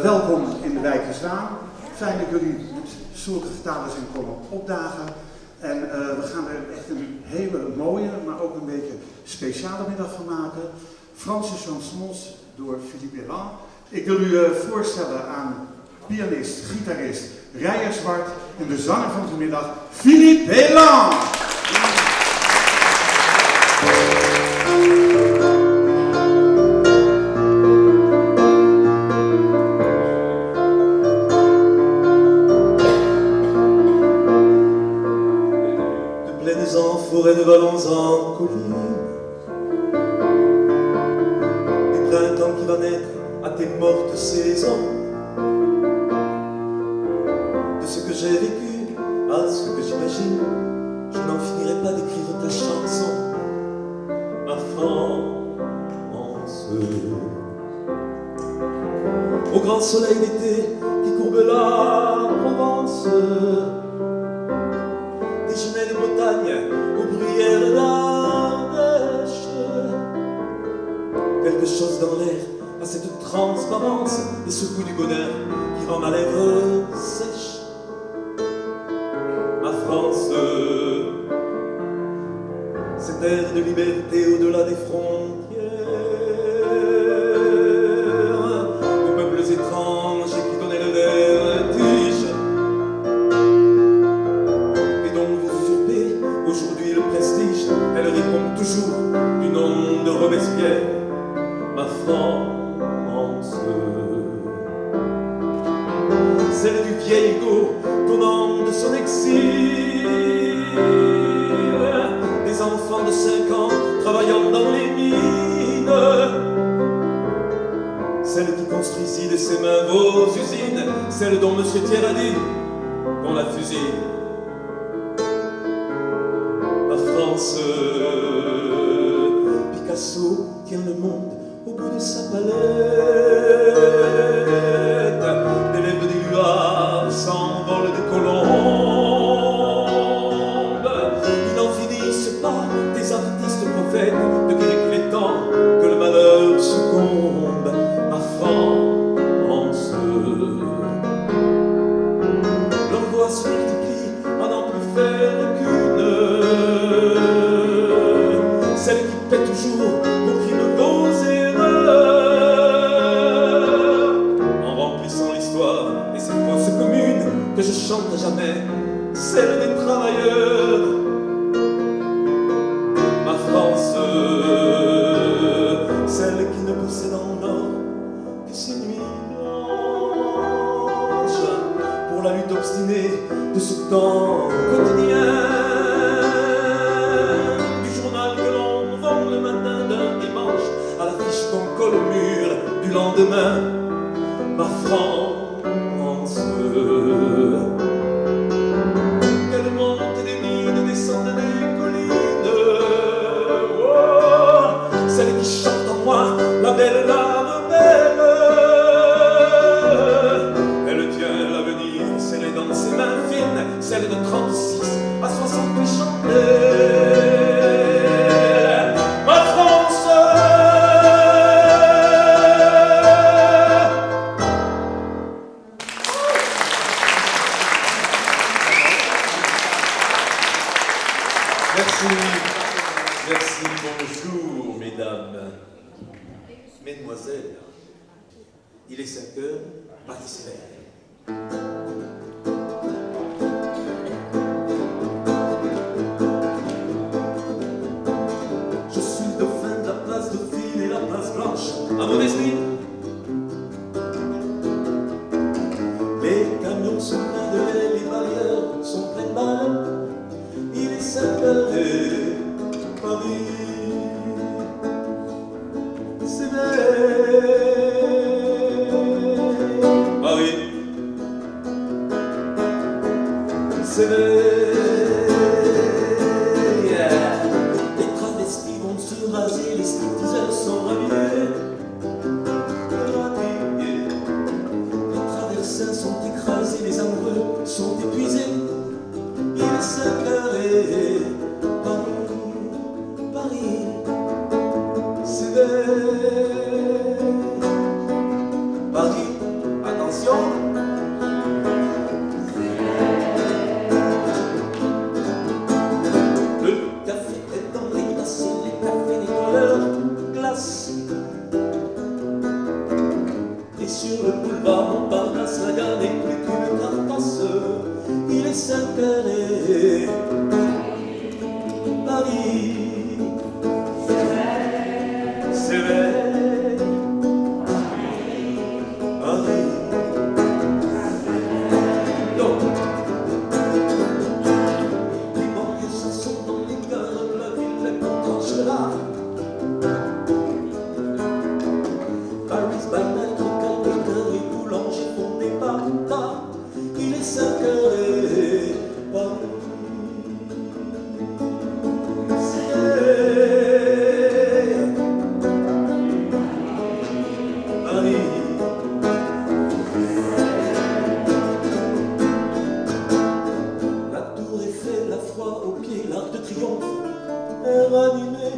Welkom in de wijk Gezwaan. Fijn dat jullie met zulke vertalers in komen opdagen. En we gaan er echt een hele mooie, maar ook een beetje speciale middag van maken. Franse chansons door Philippe Elan. Ik wil u voorstellen aan pianist, gitarist Rijer Zwart en de zanger van vanmiddag, Philippe Elan. Forêt de Valence en colline, du printemps qui va naître à tes mortes saisons, de ce que j'ai vécu à ce que j'imagine, je n'en finirai pas d'écrire ta chanson, ma France. Au grand soleil d'été qui courbe la Provence, des genêts de Bretagne aux bruyères d'Ardèche, quelque chose dans l'air à cette transparence et ce goût du bonheur qui rend ma lèvre sèche. Ma France, cette ère de liberté au-delà des frontières, de peuples étranges qui donnaient le vertige, aujourd'hui le prestige, elle répond toujours du nom de Robespierre, ma France. Celle du vieil Hugo tournant de son exil, des enfants de 5 ans travaillant dans les mines, celle qui construisit de ses mains vos usines, celle dont Monsieur Thiers a dit qu'on la fusille. Picasso tient le monde au bout de sa palette, des lèvres des luards s'envolent des colombes. Ils n'en finissent pas des artistes prophètes de qu'il est temps que le malheur succombe. Ma France, leur voix se multiplie à n'en plus faire qu'une, celle qui paie toujours vos crimes, vos erreurs, en remplissant l'histoire et ces fausses communes que je chante à jamais, celle des travailleurs. Ma France, celle qui ne possède en or que ses nuits blanches, pour la lutte obstinée de ce temps quotidien, qu'on colle au mur du lendemain. Ma France, qu'elle monte des mines, descende des collines, oh, celle qui chante en moi, la belle, la rebelle, elle tient l'avenir serré dans ses mains fines, celle de 36 à 68 chandelles. Merci, bonjour mesdames, mesdemoiselles. Il est 5 heures, Paris s'éveille. Je suis le dauphin de la place Dauphine et la place Blanche à mon esprit. Les camions sont pleins de lait, les barrières sont pleines de balles. Il est 5 heures et Paris s'éveille. Paris s'éveille. Les travestis vont se raser, les stripteaseurs sont ravinés. Les traversins sont écrasés, les amoureux sont épuisés. Il est 5 heures et Paris s'éveille. Paris a sur le boulevard Montparnasse, la gare n'est plus qu'une carcasse. Il est 5h et Paris s'éveille. Paris. Donc, les banlieues s'assoient dans les gares, la ville est contente là. Paris by night, calculateur et boulanger font des patates. Il est 5h et Paris s'éveille. Paris. La tour Eiffel, la froid au pied, l'arc de triomphe est ranimé.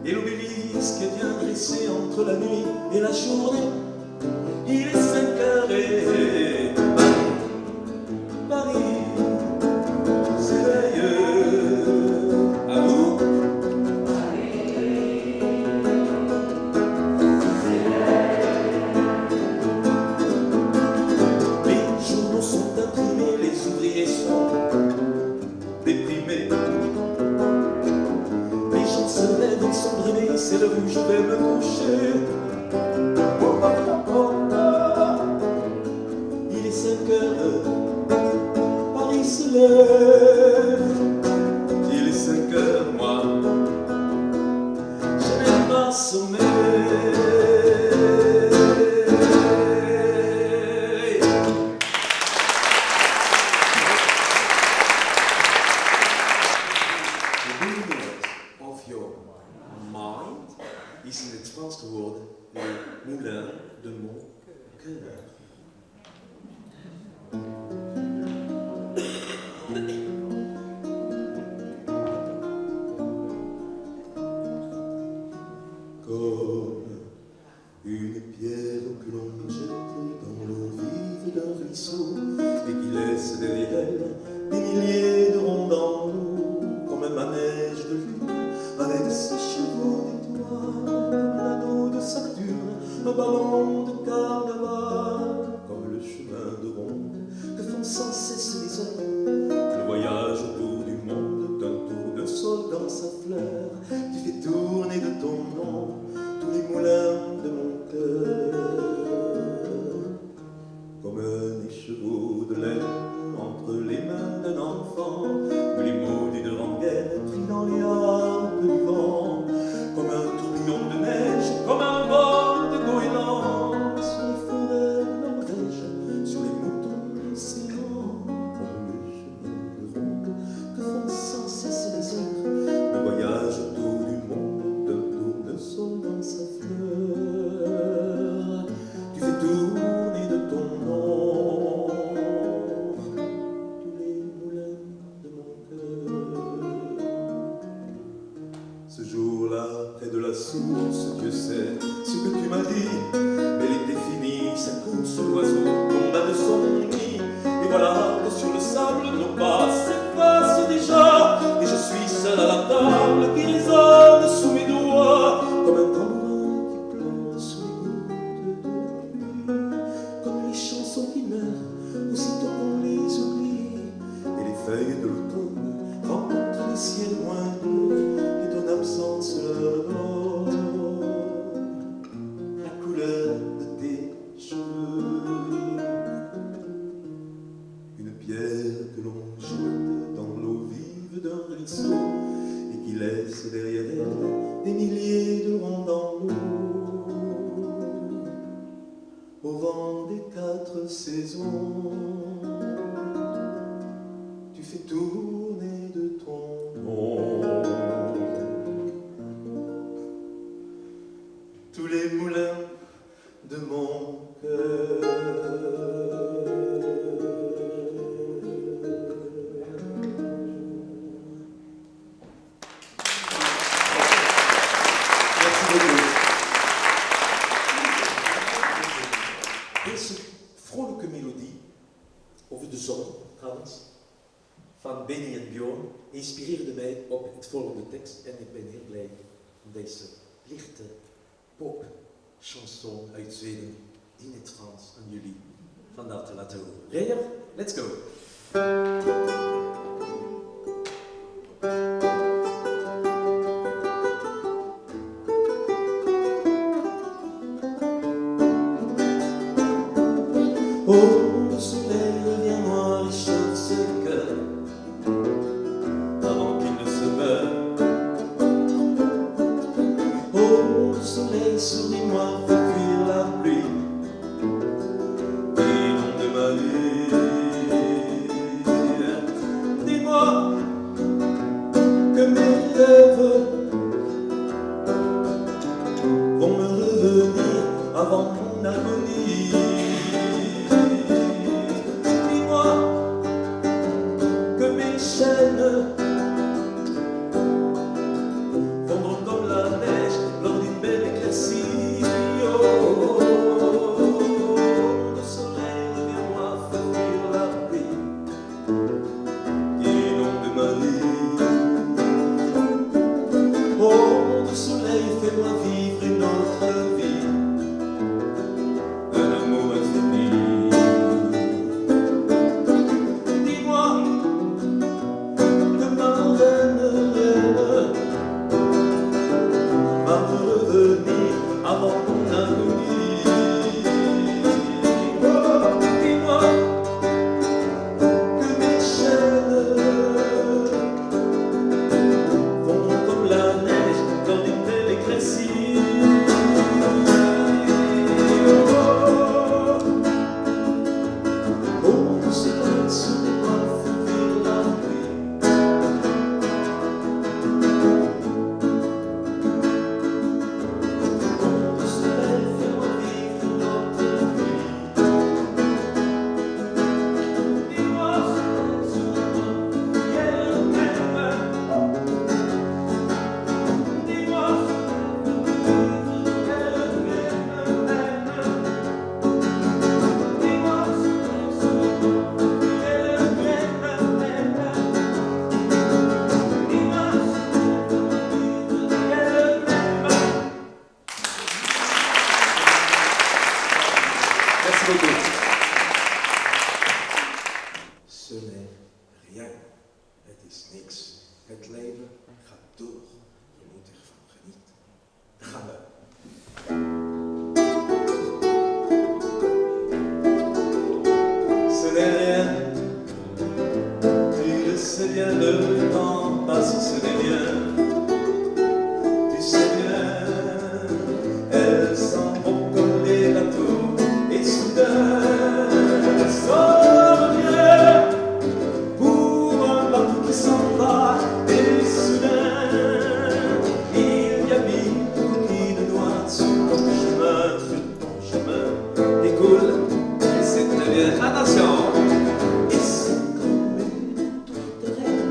Et l'obélisque est bien dressé entre la nuit et la journée. Il est 5h et Paris s'éveille. À vous. Les journaux sont imprimés, les ouvriers sont déprimés. Les gens se lèvent, ils sont brimés, c'est l'heure où je vais me coucher. Il est 5h, Paris se lève. Il est 5h, moi, je n'ai pas sommeil. The luminance of your mind is in het Frans geworden le moulin de mon cœur. Comme une pierre que l'on jette dans l'eau vive d'un ruisseau et qui laisse derrière elle des milliers de ronds dans l'eau, comme un manège de lune avec ses chevaux d'étoiles, comme l'anneau de Saturne, un ballon de carnaval, comme le chemin de ronde que font sans cesse les hommes, le voyage autour du monde d'un tournesol dans sa fleur. Tu fais tourner de ton nom tous les moulins de mon cœur, comme un écheveau de laine entre les mains d'un enfant, où les mots d'une rengaine crient dans les harpes du vent, comme un tourbillon de neige, comme un vol de goéland sur les forêts de Norvège, sur les moutons de l'océan, comme le chemin de ronde que font sans cesse les heures, le voyage autour du monde d'un tournesol dans sa fleur. Tu fais tourner de ton nom tous les moulins de mon cœur. Ce jour-là, près de la source, Dieu sait ce que tu m'as dit, mais l'été fini, sa course, l'oiseau tomba de son nid, et voilà que sur le sable nos pas s'effacent déjà, et je suis seul à la table qui résonne sous mes doigts, comme un tambourin qui pleure sous les gouttes de pluie, comme les chansons qui meurent aussitôt qu'on les oublie, et les feuilles de l'automne rencontrent les ciels moins bleus, et ton absence leur donne la couleur de tes cheveux. Une pierre que l'on jette dans l'eau vive d'un ruisseau et qui laisse derrière elle des milliers de ronds dans l'eau, au vent des 4 saisons. Tu fais tourner de ton nom tous les moulins de mon cœur. Merci beaucoup. Deze vrolijke melodie, over de zon trouwens, van Benny en Bjorn, inspireerde mij op het volgende tekst en ik ben heel blij om deze lichte pop chanson uit Zweden in het Frans aan jullie vandaag te laten horen. Reer, let's go! Oh, le soleil, reviens-moi, réchauffe ce cœur avant qu'il ne se meure. Oh, le soleil, souris-moi, fais cuire la pluie, inonde ma vie. Dis-moi que mes rêves vont me revenir avant mon agonie. Dis-moi que mes chaînes fondront comme la neige lors d'une belle éclaircie. Oh, le soleil, reviens-moi, fais fuir la pluie qui inonde ma vie. Oh, le soleil, fais-moi vivre une autre vie, un amour infini. Dis-moi que ma reine va me revenir avant mon agonie. Oh, dis-moi que mes chaînes fondront comme la neige dans une belle éclaircie. Oh, le soleil, souris-moi, fais fuir la pluie. Oh, le soleil, fais-moi vivre une autre vie. Dis-moi, souris-moi, qu'elle m'aime. Dis-moi, qu'elle m'aime. Dis-moi, Merci beaucoup. Ce n'est rien. Het is niks. Het leven gaat door. Je moet ervan genieten. Daar gaan we. Ce n'est rien. Tu le sais bien, le temps passe, ce n'est rien. Tu sais bien, elles s'en vont comme les bateaux. Et soudain, ça revient pour un bateau qui s'en va. Et soudain, il y a mille coquilles de noix sur ton chemin, et coule, et c'est très bien. Attention! Et c'est comme une tourterelle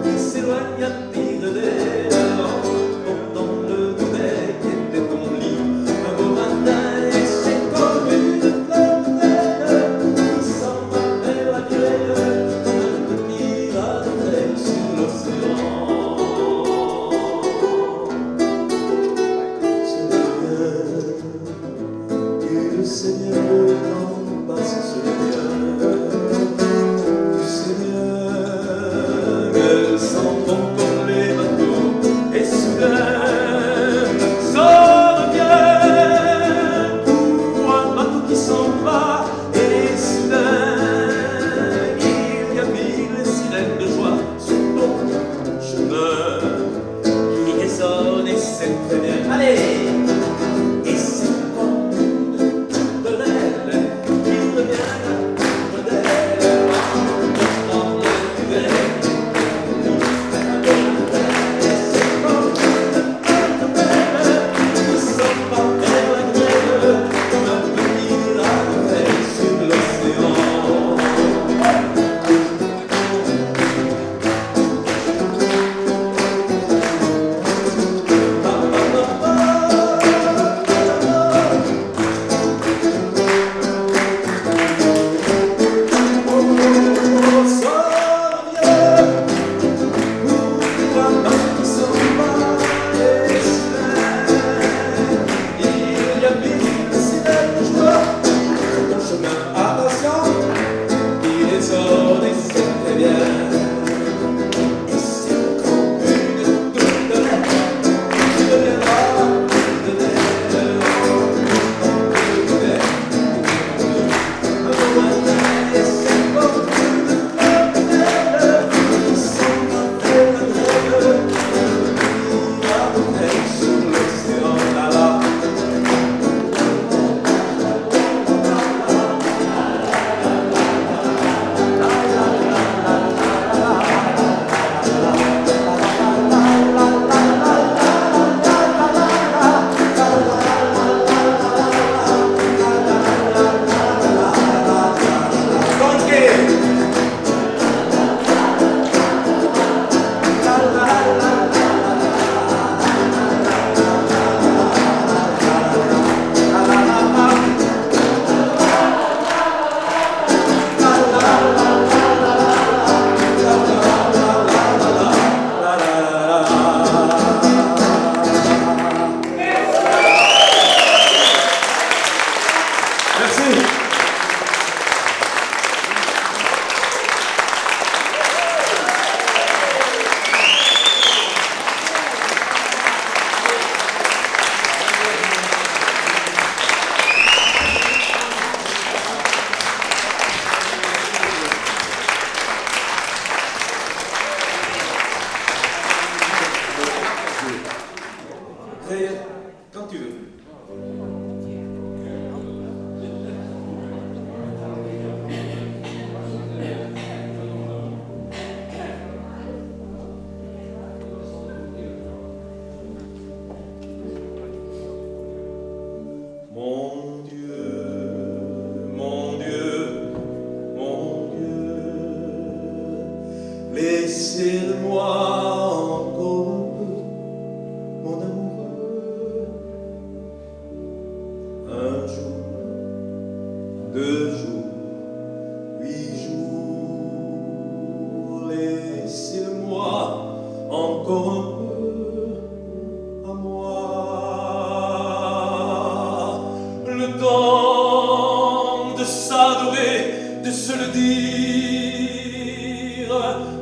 qui s'éloigne à tire d'aile, dans le duvet qui était ton lit un beau matin. Et c'est comme une tourterelle qui s'en va vers la grêle, comme un petit radeau sur l'océan. Ce n'est rien, tu le sais bien, le temps passe, ce n'est rien. Tu sais bien qu'elles s'en vont comme les bateaux. Et soudain, ça revient pour un bateau qui s'en va. Et soudain, il y a mille sirènes de joie sur ton chemin qui résonnent, et c'est très bien. Allez! Et c'est comme une tourterelle Un jour, 2 jours, 8 jours, laissez-moi encore un peu à moi. Le temps de s'adorer, de se le dire,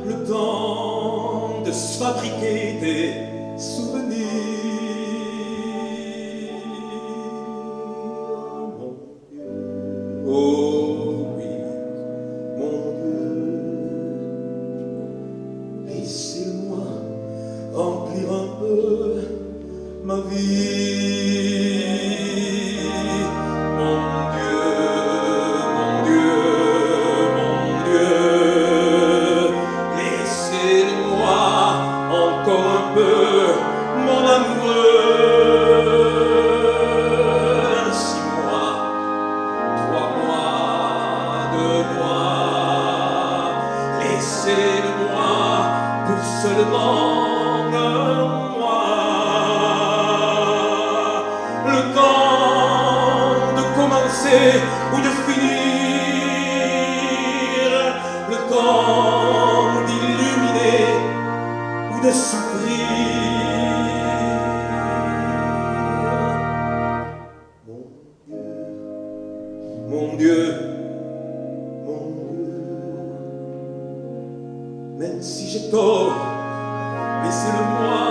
le temps de se fabriquer des souvenirs. Mon Dieu, oh oui, mon Dieu, laissez-moi remplir un peu ma vie. Mon Dieu, mon Dieu, mon Dieu, laissez-moi encore un peu mon amoureux. 6 mois, 3 mois, 2 mois, laissez-le-moi pour seulement un mois. Le temps de commencer ou de finir, le temps d'illuminer ou de s'ouvrir. Mon Dieu, mon Dieu, même si j'ai tort, laissez-le-moi